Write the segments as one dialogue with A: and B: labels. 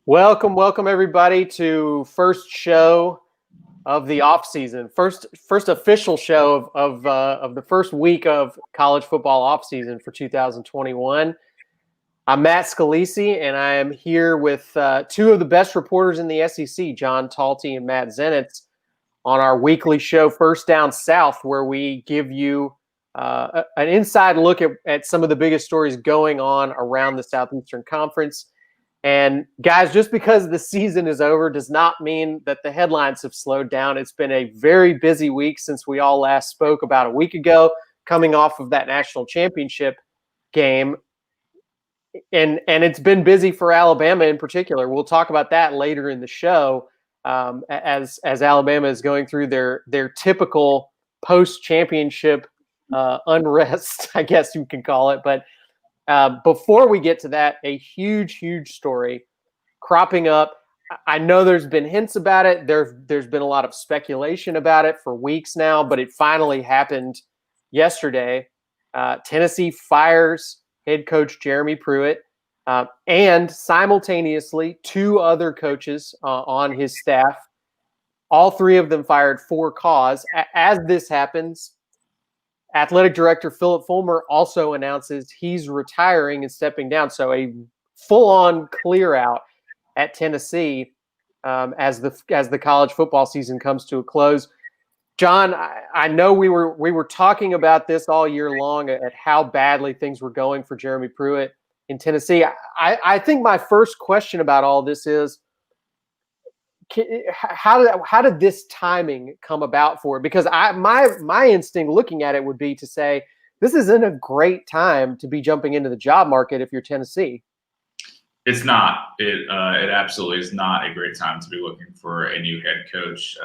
A: Welcome everybody to first show of the off season. First official show of the first week of college football off season for 2021. I'm Matt Scalisi, and I am here with two of the best reporters in the SEC, John Talty and Matt Zenitz, on our weekly show, First Down South, where we give you an inside look at some of the biggest stories going on around the Southeastern Conference. And guys, just because the season is over does not mean that the headlines have slowed down. It's been a very busy week since we all last spoke about a week ago, coming off of that national championship game. And it's been busy for Alabama in particular. We'll talk about that later in the show as Alabama is going through their typical post-championship unrest, I guess you can call it. But before we get to that, a huge story cropping up. I know there's been hints about it. There's been a lot of speculation about it for weeks now, but it finally happened yesterday. Tennessee fires head coach Jeremy Pruitt and simultaneously two other coaches on his staff. All three of them fired for cause. As this happens, Athletic Director Philip Fulmer also announces he's retiring and stepping down. So a full-on clear out at Tennessee as the college football season comes to a close. John, I know we were talking about this all year long at how badly things were going for Jeremy Pruitt in Tennessee. I think my first question about all this is, how did this timing come about for it? Because my instinct looking at it would be to say this isn't a great time to be jumping into the job market if you're Tennessee.
B: It's not. It absolutely is not a great time to be looking for a new head coach.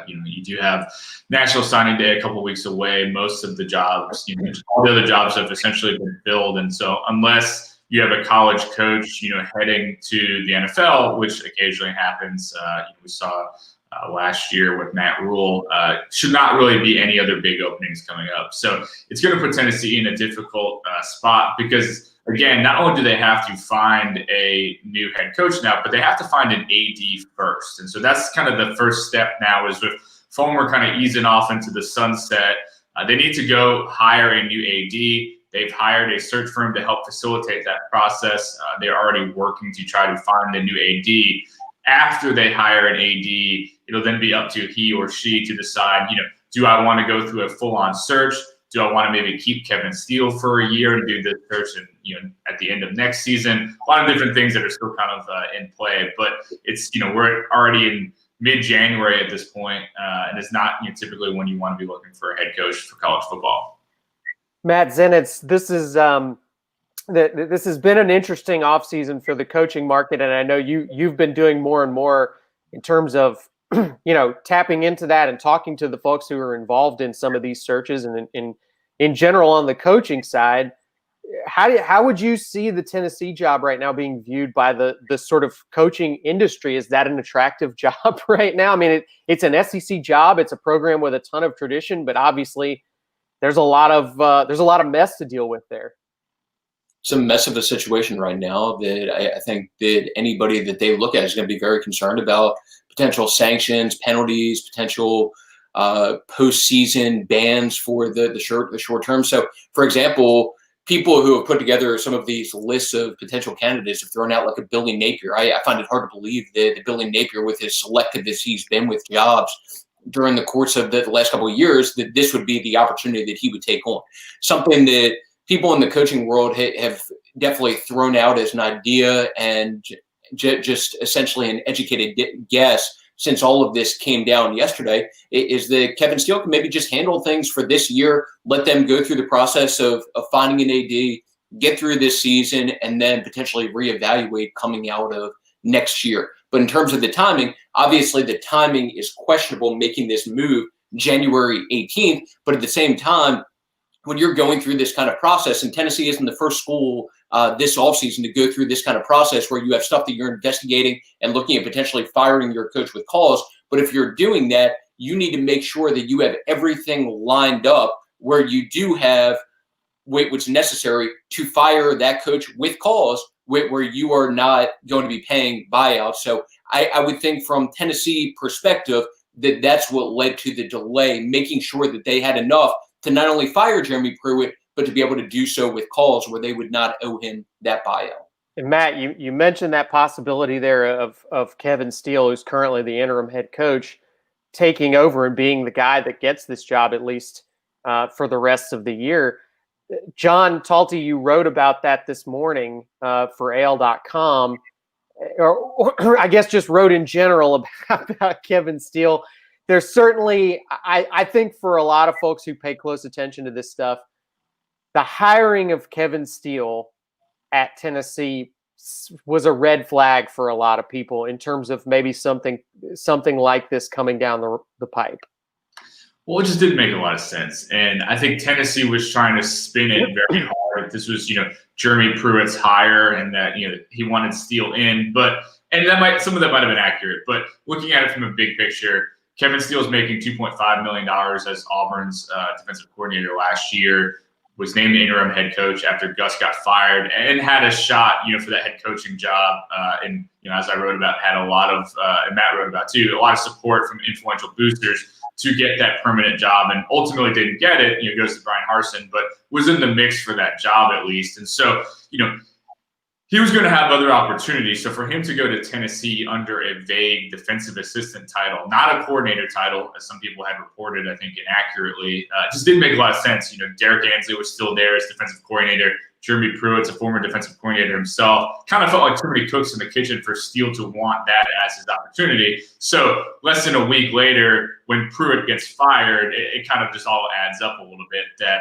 B: You do have National Signing Day a couple weeks away. Most of the jobs, all the other jobs have essentially been filled, and so unless you have a college coach, heading to the NFL, which occasionally happens. We saw last year with Matt Rule. Should not really be any other big openings coming up. So it's going to put Tennessee in a difficult spot because, again, not only do they have to find a new head coach now, but they have to find an AD first. And so that's kind of the first step now is with Fulmer kind of easing off into the sunset. They need to go hire a new AD. They've hired a search firm to help facilitate that process. They're already working to try to find a new AD. After they hire an AD, it'll then be up to he or she to decide, do I want to go through a full-on search? Do I want to maybe keep Kevin Steele for a year and do this search and, at the end of next season? A lot of different things that are still kind of in play. But it's, we're already in mid-January at this point, and it's not typically when you want to be looking for a head coach for college football.
A: Matt Zenitz, this has been an interesting offseason for the coaching market, and I know you've been doing more and more in terms of tapping into that and talking to the folks who are involved in some of these searches and in general on the coaching side. How would you see the Tennessee job right now being viewed by the sort of coaching industry? Is that an attractive job right now? I mean, it's an SEC job. It's a program with a ton of tradition, but obviously there's a lot of mess to deal with there.
C: It's a mess of a situation right now that I think that anybody that they look at is going to be very concerned about potential sanctions, penalties, potential postseason bans for the short term. So, for example, people who have put together some of these lists of potential candidates have thrown out like a Billy Napier. I find it hard to believe that Billy Napier, with his selective as he's been with jobs during the course of the last couple of years, that this would be the opportunity that he would take on. Something that people in the coaching world have definitely thrown out as an idea and just essentially an educated guess since all of this came down yesterday is that Kevin Steele can maybe just handle things for this year, let them go through the process of finding an AD, get through this season, and then potentially reevaluate coming out of next year. But in terms of the timing, obviously the timing is questionable making this move January 18th. But at the same time, when you're going through this kind of process, and Tennessee isn't the first school this offseason to go through this kind of process where you have stuff that you're investigating and looking at potentially firing your coach with cause. But if you're doing that, you need to make sure that you have everything lined up where you do have what's necessary to fire that coach with cause where you are not going to be paying buyouts. So I would think from Tennessee perspective that's what led to the delay, making sure that they had enough to not only fire Jeremy Pruitt, but to be able to do so with calls where they would not owe him that buyout.
A: And Matt, you mentioned that possibility there of Kevin Steele, who's currently the interim head coach, taking over and being the guy that gets this job at least for the rest of the year. John Talty, you wrote about that this morning for AL.com, or I guess just wrote in general about Kevin Steele. There's certainly, I think for a lot of folks who pay close attention to this stuff, the hiring of Kevin Steele at Tennessee was a red flag for a lot of people in terms of maybe something like this coming down the pipe.
B: Well, it just didn't make a lot of sense. And I think Tennessee was trying to spin it very hard. This was, Jeremy Pruitt's hire and that, he wanted Steele in. And some of that might have been accurate. But looking at it from a big picture, Kevin Steele's making $2.5 million as Auburn's defensive coordinator last year, was named the interim head coach after Gus got fired, and had a shot, for that head coaching job. And as I wrote about, had a lot of, and Matt wrote about too, a lot of support from influential boosters to get that permanent job, and ultimately didn't get it. Goes to Brian Harsin, but was in the mix for that job at least. And so, he was going to have other opportunities. So for him to go to Tennessee under a vague defensive assistant title, not a coordinator title, as some people had reported, I think inaccurately, just didn't make a lot of sense. Derek Ansley was still there as defensive coordinator. Jeremy Pruitt's a former defensive coordinator himself. Kind of felt like too many cooks in the kitchen for Steele to want that as his opportunity. So less than a week later, when Pruitt gets fired, it kind of just all adds up a little bit that,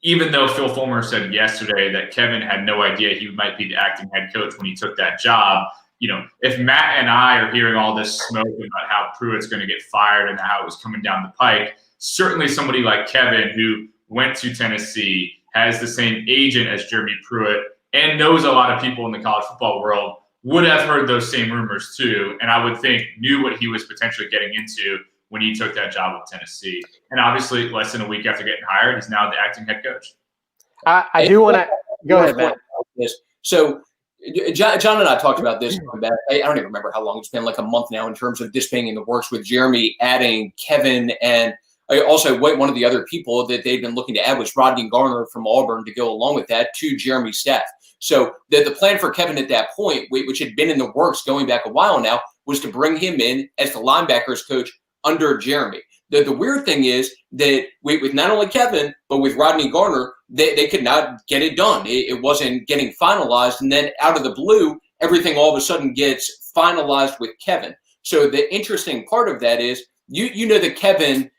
B: even though Phil Fulmer said yesterday that Kevin had no idea he might be the acting head coach when he took that job, if Matt and I are hearing all this smoke about how Pruitt's going to get fired and how it was coming down the pike, certainly somebody like Kevin, who went to Tennessee, has the same agent as Jeremy Pruitt, and knows a lot of people in the college football world, would have heard those same rumors too, and I would think knew what he was potentially getting into when he took that job with Tennessee. And obviously, less than a week after getting hired, he's now the acting head coach.
A: I do want to – go ahead, Matt.
C: So John and I talked about this. I don't even remember how long. It's been like a month now in terms of this being in the works with Jeremy adding Kevin. And also one of the other people that they've been looking to add was Rodney Garner from Auburn to go along with that to Jeremy's staff. So the plan for Kevin at that point, which had been in the works going back a while now, was to bring him in as the linebackers coach under Jeremy. The weird thing is that with not only Kevin, but with Rodney Garner, they could not get it done. It wasn't getting finalized. And then out of the blue, everything all of a sudden gets finalized with Kevin. So the interesting part of that is, that Kevin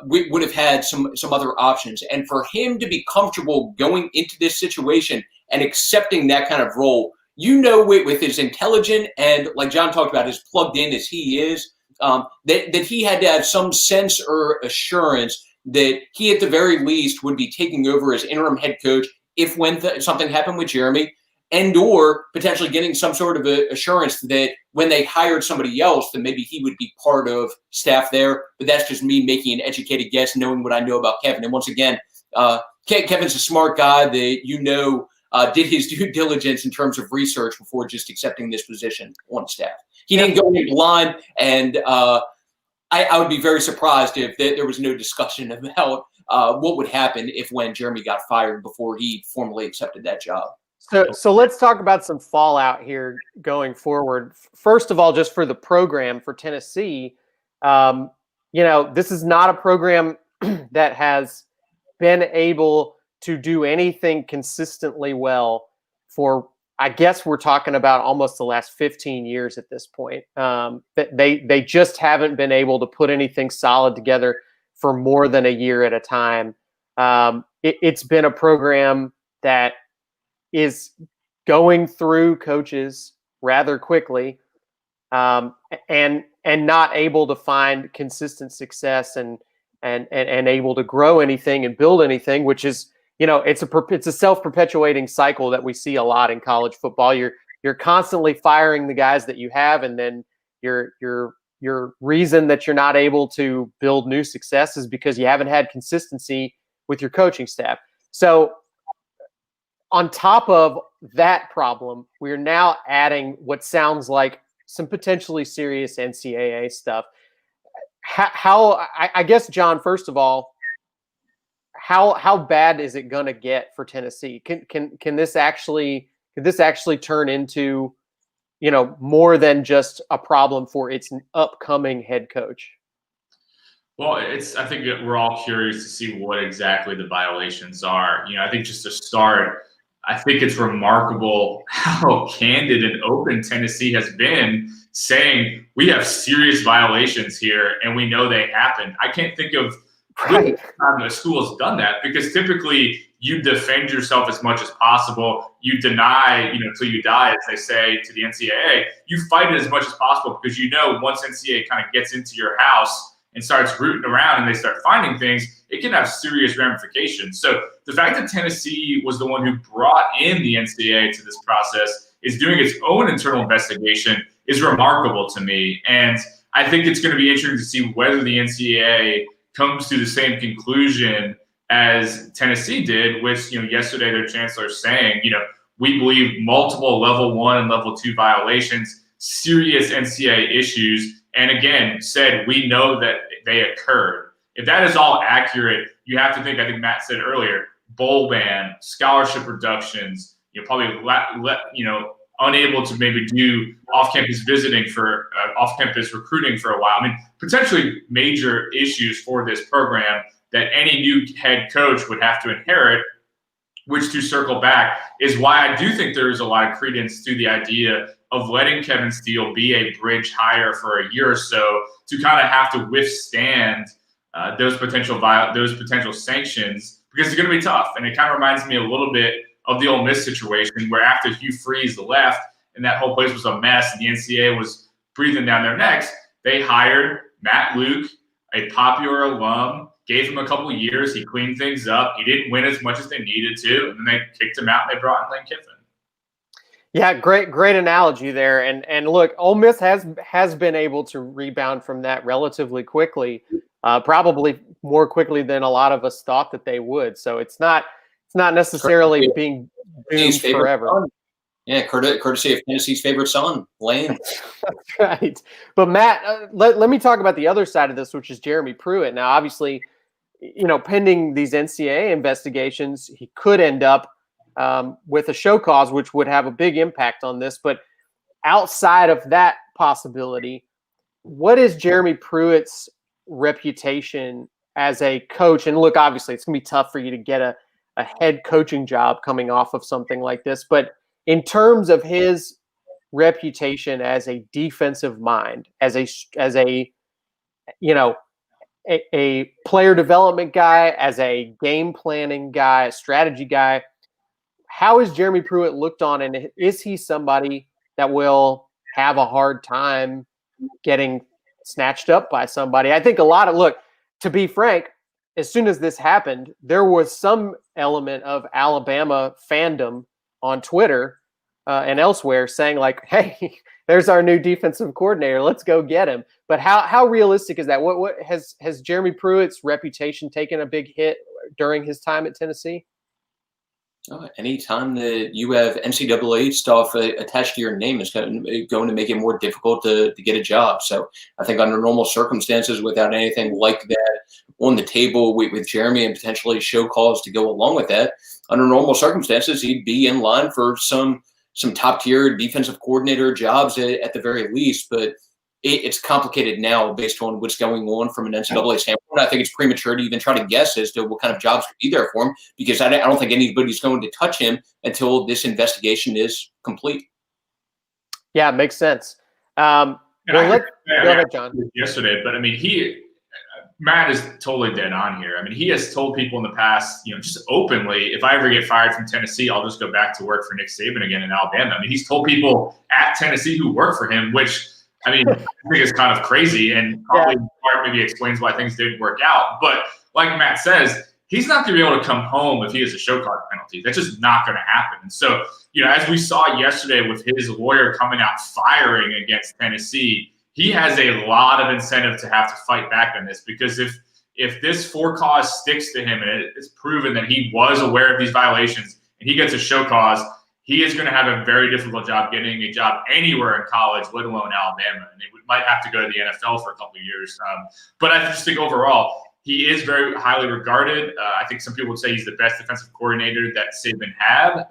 C: would have had some other options. And for him to be comfortable going into this situation and accepting that kind of role, with his intelligent and, like John talked about, as plugged in as he is, that he had to have some sense or assurance that he at the very least would be taking over as interim head coach if something happened with Jeremy, and or potentially getting some sort of assurance that when they hired somebody else, then maybe he would be part of staff there. But that's just me making an educated guess, knowing what I know about Kevin. And once again, Kevin's a smart guy that did his due diligence in terms of research before just accepting this position on staff. He didn't go in blind, and I would be very surprised if there was no discussion about what would happen when Jeremy got fired before he formally accepted that job.
A: So let's talk about some fallout here going forward. First of all, just for the program for Tennessee, this is not a program that has been able to do anything consistently well for, I guess we're talking about almost the last 15 years at this point. That they just haven't been able to put anything solid together for more than a year at a time. It's been a program that is going through coaches rather quickly, and not able to find consistent success and able to grow anything and build anything, which is, it's a self-perpetuating cycle that we see a lot in college football. You're constantly firing the guys that you have, and then your reason that you're not able to build new success is because you haven't had consistency with your coaching staff. So on top of that problem, we're now adding what sounds like some potentially serious NCAA stuff. I guess, John, first of all, how bad is it going to get for Tennessee? Can this actually turn into, more than just a problem for its upcoming head coach?
B: Well, I think that we're all curious to see what exactly the violations are. I think just to start, I think it's remarkable how candid and open Tennessee has been, saying we have serious violations here and we know they happened. I can't think of really time a school has done that, because typically you defend yourself as much as possible. You deny, till you die, as they say to the NCAA. You fight it as much as possible because once NCAA kind of gets into your house and starts rooting around and they start finding things, it can have serious ramifications. So the fact that Tennessee was the one who brought in the NCAA to this process, is doing its own internal investigation, is remarkable to me. And I think it's going to be interesting to see whether the NCAA comes to the same conclusion as Tennessee did, which, yesterday their chancellor saying, we believe multiple level 1 and level 2 violations, serious NCAA issues, and again said we know that they occurred. If that is all accurate, you have to think, I think Matt said earlier, bowl ban, scholarship reductions, probably unable to maybe do off-campus visiting for off-campus recruiting for a while. I mean, potentially major issues for this program that any new head coach would have to inherit, which, to circle back, is why I do think there is a lot of credence to the idea of letting Kevin Steele be a bridge hire for a year or so to kind of have to withstand those potential sanctions, because it's going to be tough. And it kind of reminds me a little bit of the Ole Miss situation, where after Hugh Freeze left and that whole place was a mess and the NCAA was breathing down their necks, they hired Matt Luke, a popular alum, gave him a couple of years. He cleaned things up. He didn't win as much as they needed to, and then they kicked him out and they brought in Lane Kiffin.
A: Yeah, great analogy there. And look, Ole Miss has been able to rebound from that relatively quickly, probably more quickly than a lot of us thought that they would. So it's not necessarily being doomed forever.
C: Son. Yeah, courtesy of Tennessee's favorite son, Lane.
A: That's right. But Matt, let me talk about the other side of this, which is Jeremy Pruitt. Now, obviously, pending these NCAA investigations, he could end up with a show cause, which would have a big impact on this. But outside of that possibility, what is Jeremy Pruitt's reputation as a coach? And look, obviously, it's going to be tough for you to get a head coaching job coming off of something like this. But in terms of his reputation as a defensive mind, as a player development guy, as a game planning guy, a strategy guy, how is Jeremy Pruitt looked on, and is he somebody that will have a hard time getting snatched up by somebody? I think to be frank, as soon as this happened, there was some element of Alabama fandom on Twitter and elsewhere saying like, hey, there's our new defensive coordinator. Let's go get him. But how realistic is that? What has Jeremy Pruitt's reputation taken a big hit during his time at Tennessee?
C: Anytime that you have NCAA stuff attached to your name is going to make it more difficult to get a job. So I think under normal circumstances, without anything like that on the table with Jeremy and potentially show calls to go along with that, under normal circumstances, he'd be in line for some top tier defensive coordinator jobs at the very least. But it's complicated now based on what's going on from an NCAA standpoint. I think it's premature to even try to guess as to what kind of jobs could be there for him, because I don't think anybody's going to touch him until this investigation is complete.
A: Yeah, it makes sense. Go ahead, John.
B: Yesterday, but I mean, Matt is totally dead on here. I mean, he has told people in the past, just openly, if I ever get fired from Tennessee, I'll just go back to work for Nick Saban again in Alabama. I mean, he's told people at Tennessee who work for him, which, I mean, I think it's kind of crazy and probably maybe explains why things didn't work out. But like Matt says, he's not going to be able to come home if he has a show cause penalty. That's just not going to happen. And so, as we saw yesterday with his lawyer coming out firing against Tennessee, he has a lot of incentive to have to fight back on this, because if this for cause sticks to him and it's proven that he was aware of these violations and he gets a show cause, he is going to have a very difficult job getting a job anywhere in college, let alone Alabama. And he might have to go to the NFL for a couple of years. But I just think overall, he is very highly regarded. I think some people would say he's the best defensive coordinator that Saban had.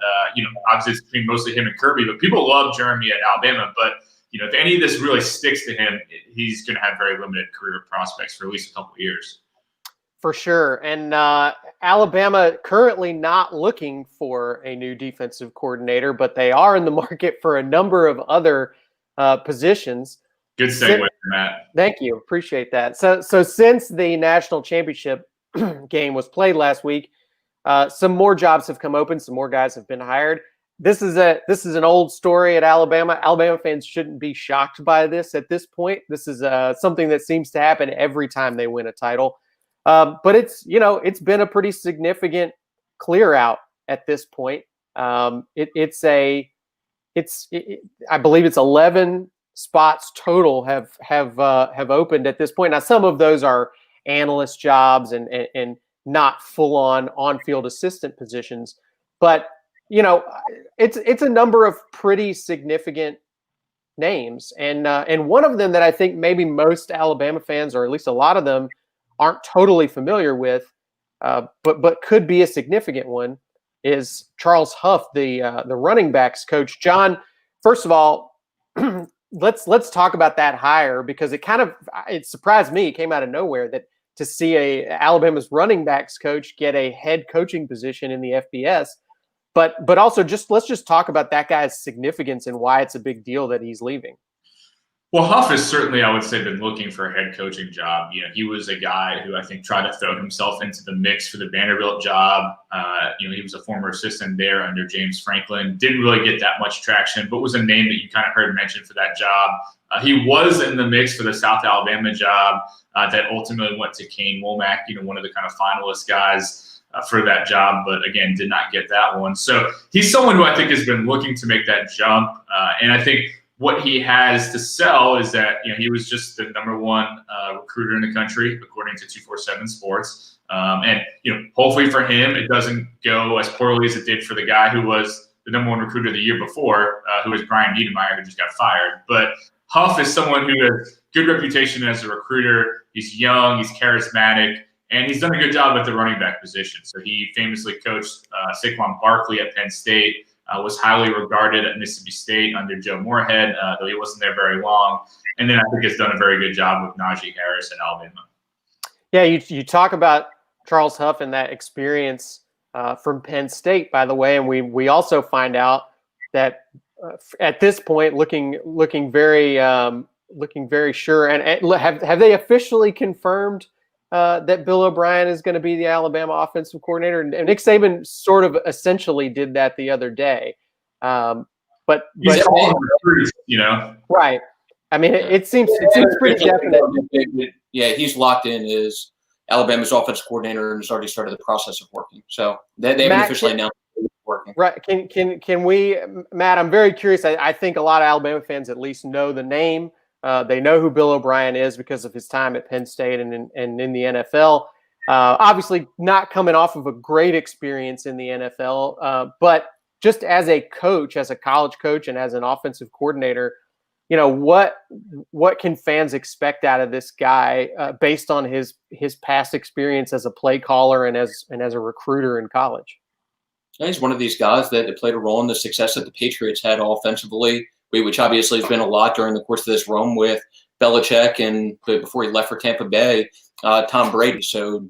B: Obviously it's between mostly him and Kirby, but people love Jeremy at Alabama. But if any of this really sticks to him, he's going to have very limited career prospects for at least a couple of years.
A: For sure. And Alabama currently not looking for a new defensive coordinator, but they are in the market for a number of other positions.
B: Good segue, Matt.
A: Thank you. Appreciate that. So since the national championship game was played last week, some more jobs have come open. Some more guys have been hired. This is an old story at Alabama. Alabama fans shouldn't be shocked by this at this point. This is something that seems to happen every time they win a title. But it's been a pretty significant clear out at this point. I believe it's 11 spots total have opened at this point. Now, some of those are analyst jobs and not full on field assistant positions, but it's a number of pretty significant names, and one of them that I think maybe most Alabama fans, or at least a lot of them, aren't totally familiar with, but could be a significant one, is Charles Huff, the running backs coach. John, first of all, let's talk about that hire, because it surprised me. It came out of nowhere to see Alabama's running backs coach get a head coaching position in the FBS. But also let's just talk about that guy's significance and why it's a big deal that he's leaving.
B: Well, Huff has certainly, I would say, been looking for a head coaching job. He was a guy who I think tried to throw himself into the mix for the Vanderbilt job. He was a former assistant there under James Franklin. Didn't really get that much traction, but was a name that you kind of heard mentioned for that job. He was in the mix for the South Alabama job that ultimately went to Kane Womack, one of the kind of finalist guys for that job, but again, did not get that one. So he's someone who I think has been looking to make that jump. And I think what he has to sell is that he was just the number one recruiter in the country, according to 247 Sports. And hopefully for him, it doesn't go as poorly as it did for the guy who was the number one recruiter the year before, who was Brian Niedermeyer, who just got fired. But Huff is someone who has good reputation as a recruiter. He's young, he's charismatic, and he's done a good job at the running back position. So he famously coached Saquon Barkley at Penn State. Was highly regarded at Mississippi State under Joe Moorhead, though he wasn't there very long. And then I think has done a very good job with Najee Harris at Alabama.
A: Yeah, you talk about Charles Huff and that experience from Penn State, by the way, and we also find out that at this point, looking very sure. And have they officially confirmed that Bill O'Brien is going to be the Alabama offensive coordinator? And Nick Saban sort of essentially did that the other day. But
B: he's all recruits,
A: right. I mean, it seems pretty definite.
C: Yeah, he's locked in as Alabama's offensive coordinator and has already started the process of working. So they haven't officially announced working.
A: Right. Can we, Matt, I'm very curious. I think a lot of Alabama fans at least know the name. They know who Bill O'Brien is because of his time at Penn State and in the NFL. Obviously not coming off of a great experience in the NFL, but just as a coach, as a college coach and as an offensive coordinator, what can fans expect out of this guy based on his past experience as a play caller and as a recruiter in college?
C: He's one of these guys that played a role in the success that the Patriots had offensively, which obviously has been a lot during the course of this run with Belichick and before he left for Tampa Bay, Tom Brady. So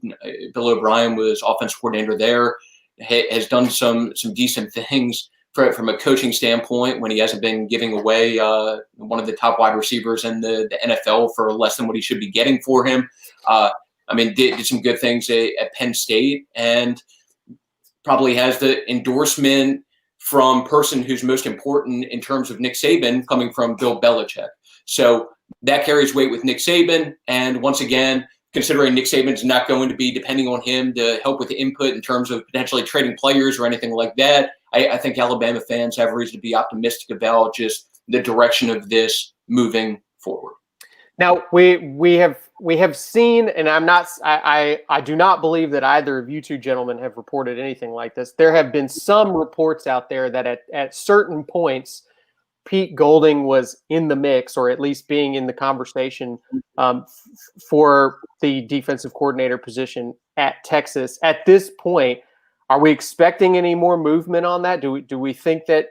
C: Bill O'Brien was offensive coordinator there, has done some decent things from a coaching standpoint when he hasn't been giving away one of the top wide receivers in the NFL for less than what he should be getting for him. Did some good things at Penn State and probably has the endorsement from person who's most important in terms of Nick Saban coming from Bill Belichick. So that carries weight with Nick Saban. And once again, considering Nick Saban's not going to be depending on him to help with the input in terms of potentially trading players or anything like that, I think Alabama fans have reason to be optimistic about just the direction of this moving forward.
A: Now we have seen, and I do not believe that either of you two gentlemen have reported anything like this. There have been some reports out there that at certain points, Pete Golding was in the mix, or at least being in the conversation for the defensive coordinator position at Texas. At this point, are we expecting any more movement on that? Do we think that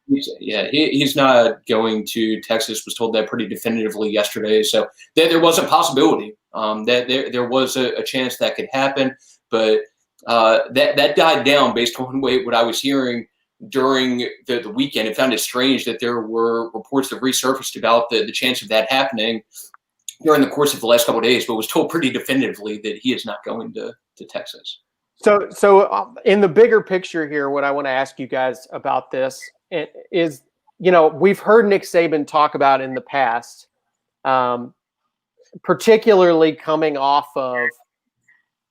C: he's not going to Texas? Was told that pretty definitively yesterday. So there was a possibility that there was a chance that could happen, but that died down based on what I was hearing during the weekend. It found it strange that there were reports that resurfaced about the chance of that happening during the course of the last couple of days, but was told pretty definitively that he is not going to Texas.
A: So in the bigger picture here, what I want to ask you guys about this is, we've heard Nick Saban talk about in the past, particularly coming off of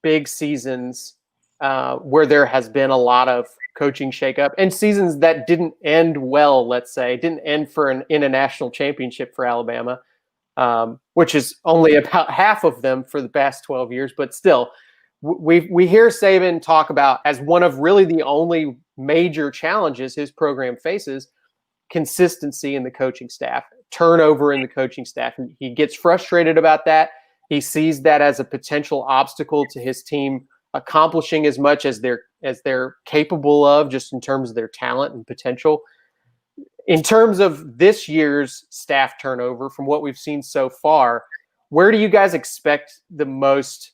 A: big seasons where there has been a lot of coaching shakeup, and seasons that didn't end well, let's say, didn't end in a national championship for Alabama, which is only about half of them for the past 12 years, but still. We hear Saban talk about, as one of really the only major challenges his program faces, consistency in the coaching staff, turnover in the coaching staff. He gets frustrated about that. He sees that as a potential obstacle to his team accomplishing as much as they're capable of, just in terms of their talent and potential. In terms of this year's staff turnover, from what we've seen so far, where do you guys expect the most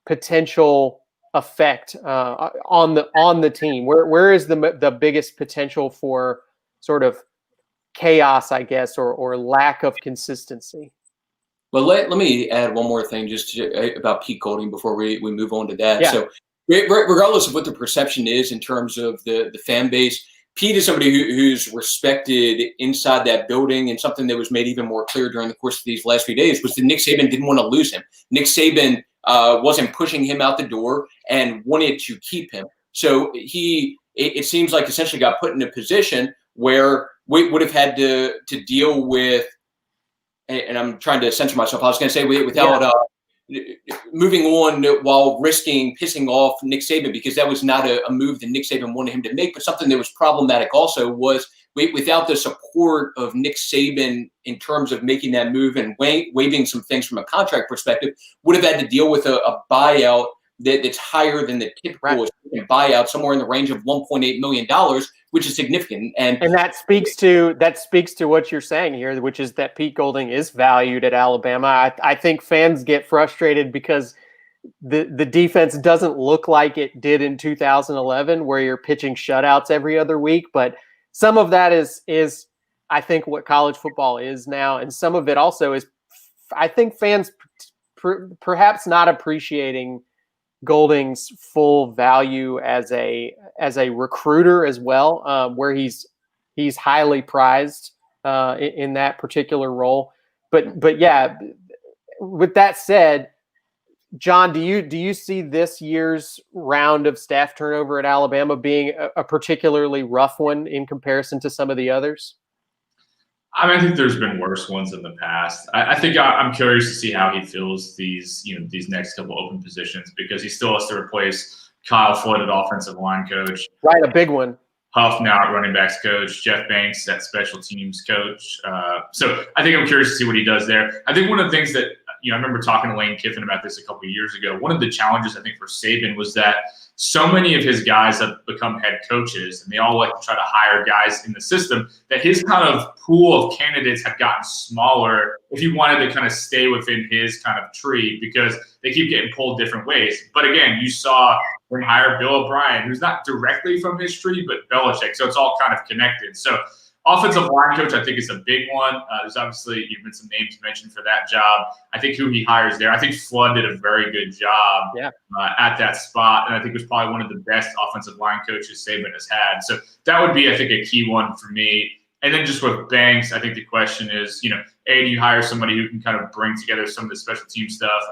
A: potential effect on the team? Where is the biggest potential for sort of chaos, I guess, or lack of consistency?
C: Well, let me add one more thing about Pete Golding before we move on to that.
A: Yeah.
C: So regardless of what the perception is in terms of the fan base, Pete is somebody who's respected inside that building, and something that was made even more clear during the course of these last few days was that Nick Saban didn't want to lose him. Nick Saban wasn't pushing him out the door and wanted to keep him. So it seems like essentially got put in a position where we would have had to deal with, and I'm trying to censor myself, I was going to say without moving on while risking pissing off Nick Saban, because that was not a move that Nick Saban wanted him to make. But something that was problematic also was without the support of Nick Saban in terms of making that move and waiving some things from a contract perspective, would have had to deal with a buyout that's higher than the typical buyout, somewhere in the range of $1.8 million, which is significant. And
A: that speaks to what you're saying here, which is that Pete Golding is valued at Alabama. I think fans get frustrated because the defense doesn't look like it did in 2011, where you're pitching shutouts every other week. But some of that is I think what college football is now, and some of it also is, I think, fans perhaps not appreciating Golding's full value as a recruiter as well, where he's highly prized in that particular role. But yeah, with that said, John, do you see this year's round of staff turnover at Alabama being a particularly rough one in comparison to some of the others?
B: I think there's been worse ones in the past. I think I'm curious to see how he fills these next couple open positions, because he still has to replace Kyle Floyd at offensive line coach.
A: Right, a big one.
B: Huff now at running backs coach, Jeff Banks at special teams coach. So I think I'm curious to see what he does there. I think one of the things that, I remember talking to Lane Kiffin about this a couple of years ago. One of the challenges I think for Saban was that so many of his guys have become head coaches, and they all like to try to hire guys in the system, that his kind of pool of candidates have gotten smaller if he wanted to kind of stay within his kind of tree, because they keep getting pulled different ways. But again, you saw him hire Bill O'Brien, who's not directly from his tree, but Belichick. So it's all kind of connected. So offensive line coach, I think, is a big one. There's obviously even some names mentioned for that job. I think who he hires there, I think Flood did a very good job at that spot, and I think it was probably one of the best offensive line coaches Saban has had. So that would be, I think, a key one for me. And then just with Banks, I think the question is, A, do you hire somebody who can kind of bring together some of the special team stuff?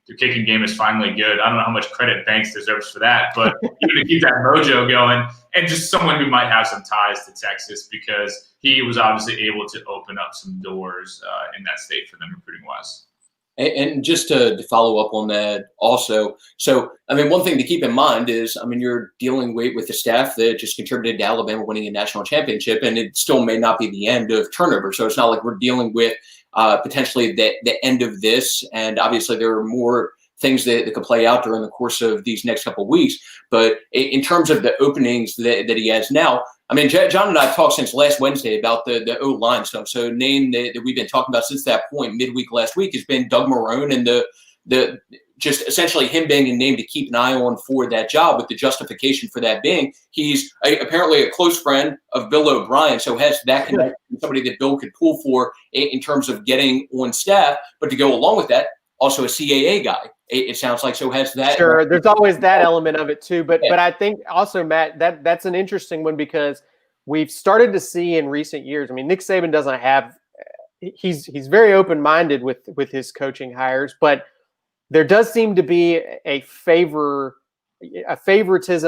B: Their kicking game is finally good. I don't know how much credit Banks deserves for that, but even to keep that mojo going, and just someone who might have some ties to Texas because he was obviously able to open up some doors in that state for them recruiting-wise.
C: And just to follow up on that also, so, I mean, one thing to keep in mind is, I mean, you're dealing with the staff that just contributed to Alabama winning a national championship, and it still may not be the end of turnover. So it's not like we're dealing with potentially the end of this. And obviously there are more things that could play out during the course of these next couple of weeks. But in terms of the openings that he has now, I mean, John and I have talked since last Wednesday about the O-line stuff. So a name that we've been talking about since that point, midweek last week, has been Doug Marrone, and the just essentially him being a name to keep an eye on for that job, with the justification for that being he's apparently a close friend of Bill O'Brien, so has that connection, somebody that Bill could pull for in terms of getting on staff. But to go along with that, also a CAA guy, it sounds like, so has that.
A: Sure, there's always that element of it too. But I think also, Matt, that's an interesting one, because we've started to see in recent years. I mean, Nick Saban doesn't have he's very open-minded with his coaching hires, but there does seem to be a favoritism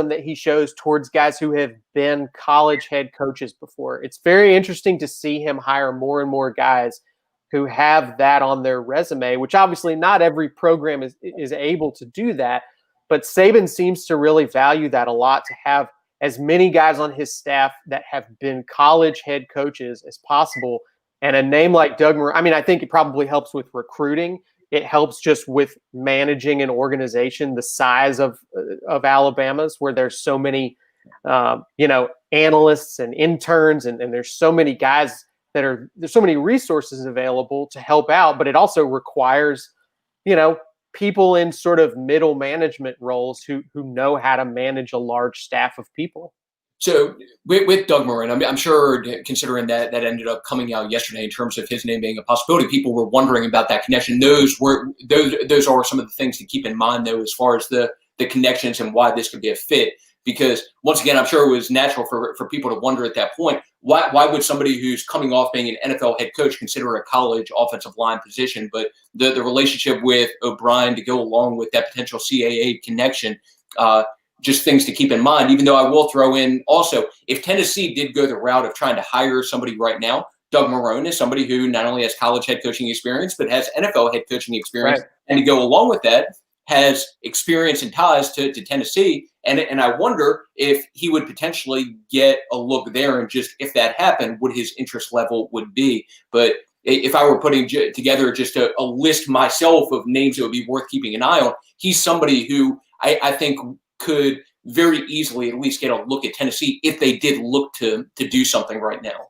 A: that he shows towards guys who have been college head coaches before. It's very interesting to see him hire more and more guys who have that on their resume, which obviously not every program is able to do that. But Saban seems to really value that a lot, to have as many guys on his staff that have been college head coaches as possible. And a name like Doug Marrone, I mean, I think it probably helps with recruiting. It helps just with managing an organization the size of Alabama's, where there's so many, analysts and interns, and there's so many guys there's so many resources available to help out. But it also requires, people in sort of middle management roles who know how to manage a large staff of people.
C: So with Doug Marrone, I'm sure, considering that ended up coming out yesterday in terms of his name being a possibility, people were wondering about that connection. Those are some of the things to keep in mind, though, as far as the connections and why this could be a fit. Because once again, I'm sure it was natural for people to wonder at that point, why would somebody who's coming off being an NFL head coach consider a college offensive line position? But the relationship with O'Brien to go along with that potential CAA connection, just things to keep in mind, even though I will throw in also, if Tennessee did go the route of trying to hire somebody right now, Doug Marrone is somebody who not only has college head coaching experience, but has NFL head coaching experience. Right. And to go along with that, has experience and ties to Tennessee. And I wonder if he would potentially get a look there, and just if that happened, what his interest level would be. But if I were putting together just a list myself of names that would be worth keeping an eye on, he's somebody who I think could very easily at least get a look at Tennessee if they did look to do something right now.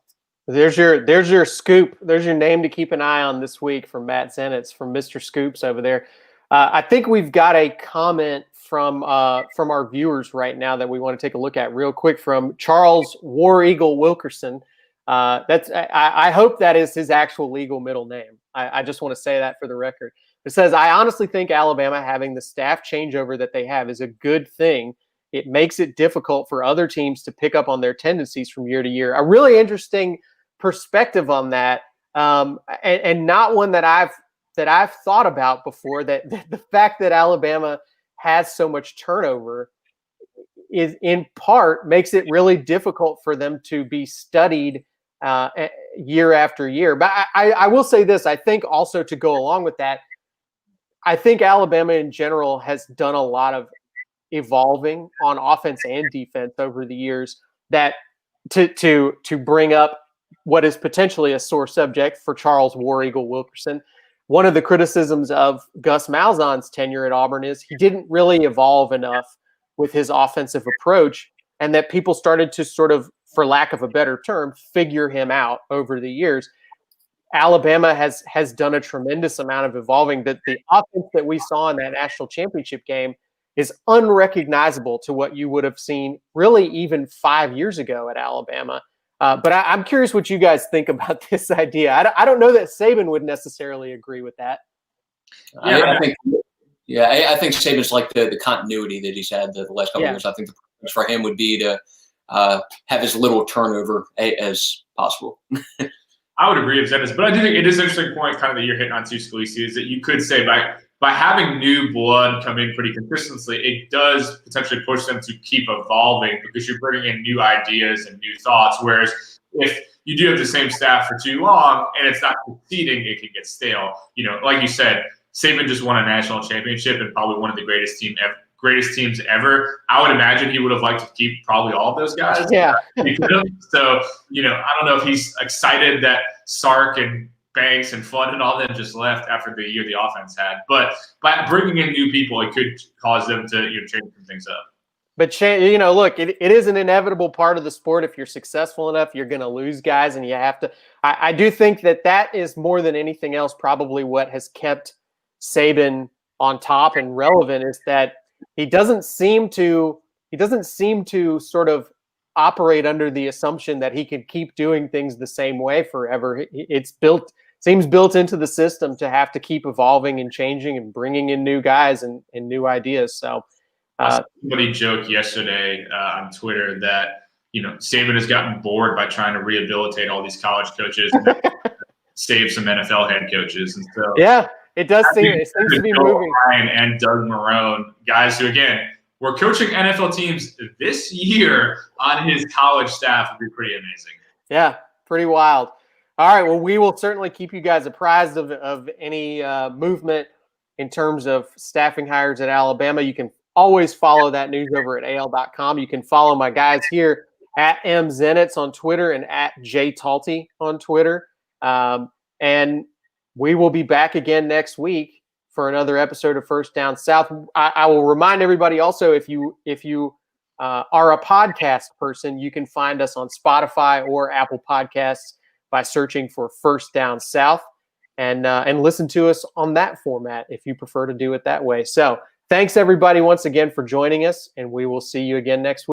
A: There's your scoop. There's your name to keep an eye on this week from Matt Zenitz, from Mr. Scoops over there. I think we've got a comment from our viewers right now that we want to take a look at real quick, from Charles War Eagle Wilkerson. I hope that is his actual legal middle name. I just want to say that for the record. It says, I honestly think Alabama having the staff changeover that they have is a good thing. It makes it difficult for other teams to pick up on their tendencies from year to year. A really interesting perspective on that, and not one that I've thought about before, that the fact that Alabama has so much turnover is in part makes it really difficult for them to be studied year after year. But I will say this, I think also to go along with that, I think Alabama in general has done a lot of evolving on offense and defense over the years, that to bring up what is potentially a sore subject for Charles War Eagle Wilkerson. One of the criticisms of Gus Malzahn's tenure at Auburn is he didn't really evolve enough with his offensive approach, and that people started to sort of, for lack of a better term, figure him out over the years. Alabama has done a tremendous amount of evolving. That the offense that we saw in that national championship game is unrecognizable to what you would have seen really even 5 years ago at Alabama. But I'm curious what you guys think about this idea. I don't know that Saban would necessarily agree with that.
C: I think Saban's like the continuity that he's had the last couple of years. I think the purpose for him would be to have as little turnover as possible.
B: I would agree with Dennis, but I do think it is an interesting point kind of that you're hitting on too, Scalisi, is that you could say back by having new blood come in pretty consistently, it does potentially push them to keep evolving because you're bringing in new ideas and new thoughts. Whereas if you do have the same staff for too long and it's not succeeding, it can get stale. Like you said, Saban just won a national championship and probably one of the greatest teams ever. I would imagine he would have liked to keep probably all of those guys.
A: Yeah.
B: So, I don't know if he's excited that Sark and Banks and Flood and all them just left after the year the offense had. But by bringing in new people, it could cause them to change some things up.
A: But, look, it is an inevitable part of the sport. If you're successful enough, you're going to lose guys, and you have to – I do think that is more than anything else probably what has kept Saban on top and relevant is that he doesn't seem to sort of operate under the assumption that he can keep doing things the same way forever. Seems built into the system to have to keep evolving and changing and bringing in new guys and new ideas. So
B: somebody joked yesterday on Twitter that Saban has gotten bored by trying to rehabilitate all these college coaches and save some NFL head coaches. And so
A: yeah, it seems to be moving.
B: Ryan and Doug Marrone, guys who again were coaching NFL teams this year on his college staff, would be pretty amazing.
A: Yeah, pretty wild. All right, well, we will certainly keep you guys apprised of any movement in terms of staffing hires at Alabama. You can always follow that news over at AL.com. You can follow my guys here at mzenitz on Twitter and at jtalty on Twitter. And we will be back again next week for another episode of First Down South. I will remind everybody also, if you are a podcast person, you can find us on Spotify or Apple Podcasts by searching for First Down South and listen to us on that format if you prefer to do it that way. So thanks everybody once again for joining us, and we will see you again next week.